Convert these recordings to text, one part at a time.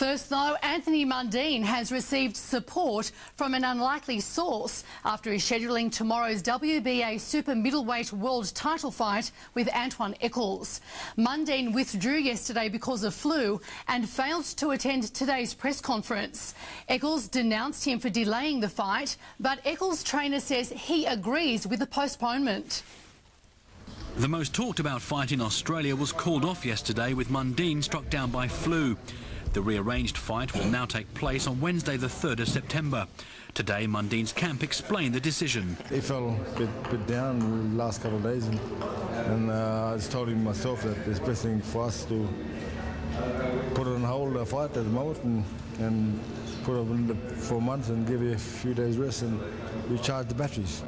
First, though, Anthony Mundine has received support from an unlikely source after he's scheduling tomorrow's WBA super middleweight world title fight with Antwun Echols. Mundine withdrew yesterday because of flu and failed to attend today's press conference. Echols denounced him for delaying the fight, but Echols' trainer says he agrees with the postponement. The most talked about fight in Australia was called off yesterday with Mundine struck down by flu. The rearranged fight will now take place on Wednesday the 3rd of September. Today Mundine's camp explained the decision. He fell a bit down the last couple of days and I just told him myself that it's best thing for us to put it on hold, the fight at the moment and put it in for a month and give you a few days rest and recharge the batteries.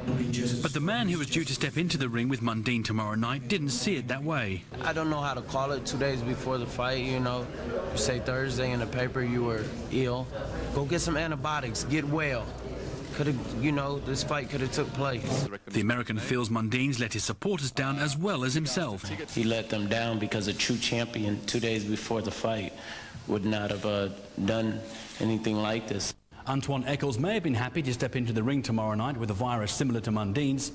But the man who was due to step into the ring with Mundine tomorrow night didn't see it that way. I don't know how to call it 2 days before the fight, you know. You say Thursday in the paper you were ill. Go get some antibiotics, get well. This fight could have took place. The American feels Mundine's let his supporters down as well as himself. He let them down because a true champion 2 days before the fight would not have done anything like this. Antwun Echols may have been happy to step into the ring tomorrow night with a virus similar to Mundine's,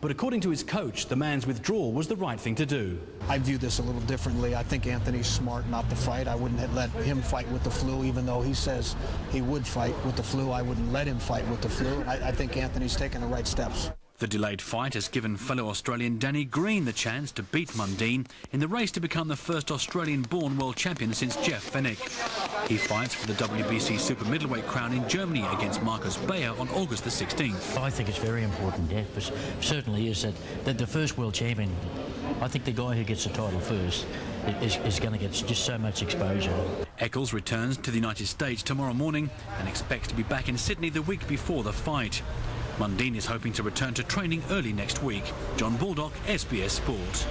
but according to his coach, the man's withdrawal was the right thing to do. I view this a little differently. I think Anthony's smart not to fight. I wouldn't have let him fight with the flu, even though he says he would fight with the flu. I wouldn't let him fight with the flu. I think Anthony's taking the right steps. The delayed fight has given fellow Australian Danny Green the chance to beat Mundine in the race to become the first Australian-born world champion since Jeff Fennick. He fights for the WBC super middleweight crown in Germany against Marcus Bayer on August the 16th. I think it's very important, yeah, but certainly is that the first world champion, I think the guy who gets the title first is going to get just so much exposure. Echols returns to the United States tomorrow morning and expects to be back in Sydney the week before the fight. Mundine is hoping to return to training early next week. John Baldock, SBS Sport.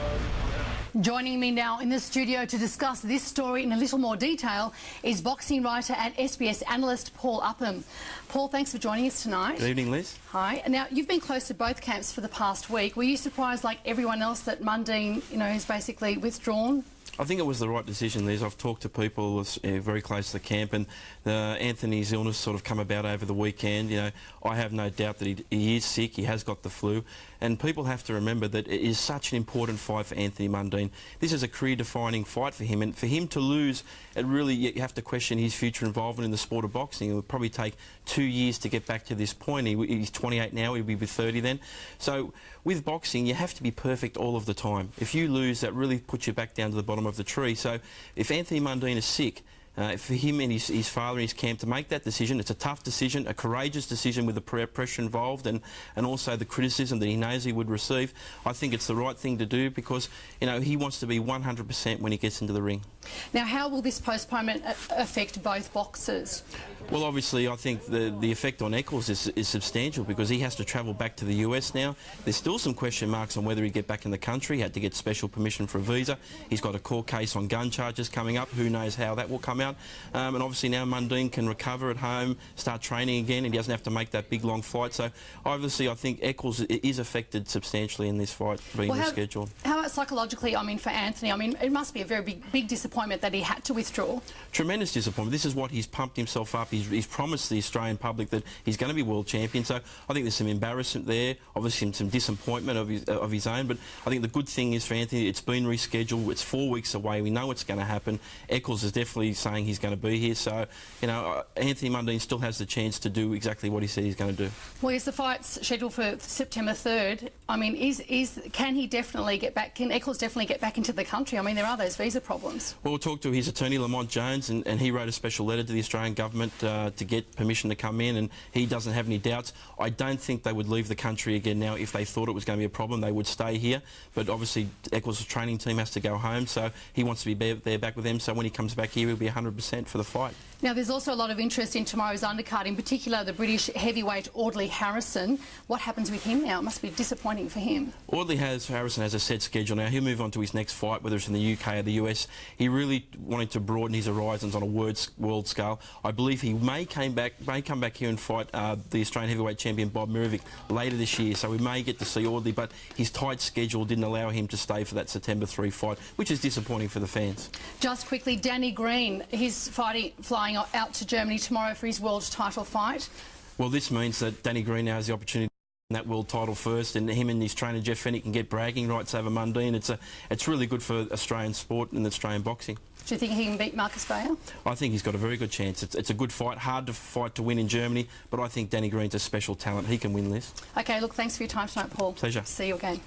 Joining me now in the studio to discuss this story in a little more detail is boxing writer and SBS analyst Paul Upham. Paul, thanks for joining us tonight. Good evening, Liz. Hi. Now, you've been close to both camps for the past week. Were you surprised, like everyone else, that Mundine, has basically withdrawn? I think it was the right decision, Liz. I've talked to people very close to the camp, and Anthony's illness sort of come about over the weekend. I have no doubt that he is sick. He has got the flu, and people have to remember that it is such an important fight for Anthony Mundine. This is a career-defining fight for him, and for him to lose, you have to question his future involvement in the sport of boxing. It would probably take 2 years to get back to this point. He's 28 now. He'll be 30 then. So with boxing, you have to be perfect all of the time. If you lose, that really puts you back down to the bottom of the tree. So if Anthony Mundine is sick, for him and his father and his camp to make that decision, it's a tough decision, a courageous decision with the pressure involved and also the criticism that he knows he would receive. I think it's the right thing to do because, he wants to be 100% when he gets into the ring. Now, how will this postponement affect both boxers? Well, obviously, I think the effect on Echols is substantial because he has to travel back to the US now. There's still some question marks on whether he'd get back in the country. He had to get special permission for a visa. He's got a court case on gun charges coming up. Who knows how that will come out. And obviously now Mundine can recover at home, start training again, and he doesn't have to make that big, long flight. So, obviously, I think Echols is affected substantially in this fight being rescheduled. How about psychologically, for Anthony? It must be a very big disappointment that he had to withdraw. Tremendous disappointment. This is what he's pumped himself up. He's promised the Australian public that he's going to be world champion. So I think there's some embarrassment there, obviously some disappointment of his own. But I think the good thing is for Anthony, it's been rescheduled. It's 4 weeks away. We know what's going to happen. Echols is definitely saying he's going to be here. So, Anthony Mundine still has the chance to do exactly what he said he's going to do. Well, yes, the fight's scheduled for September 3rd. Can he definitely get back? Can Echols definitely get back into the country? There are those visa problems. Well, we'll talk to his attorney, Lamont Jones, and he wrote a special letter to the Australian government to get permission to come in, and he doesn't have any doubts. I don't think they would leave the country again now if they thought it was going to be a problem. They would stay here, but obviously Echols' training team has to go home, so he wants to be there back with them, so when he comes back here, he'll be 100% for the fight. Now, there's also a lot of interest in tomorrow's undercard, in particular the British heavyweight Audley Harrison. What happens with him now? It must be disappointing for him. Audley Harrison has a set schedule now. He'll move on to his next fight, whether it's in the UK or the US. He really wanted to broaden his horizons on a world scale. I believe he may come back here and fight the Australian heavyweight champion Bob Mirovic later this year, so we may get to see Audley, but his tight schedule didn't allow him to stay for that September 3 fight, which is disappointing for the fans. Just quickly, Danny Green, he's flying out to Germany tomorrow for his world title fight. Well, this means that Danny Green now has the opportunity to win that world title first, and him and his trainer Jeff Fenech can get bragging rights over Mundine. It's really good for Australian sport and Australian boxing. Do you think he can beat Marcus Bayer? I think he's got a very good chance. It's a good fight, hard to fight to win in Germany, but I think Danny Green's a special talent. He can win this. OK, look, thanks for your time tonight, Paul. Pleasure. See you again.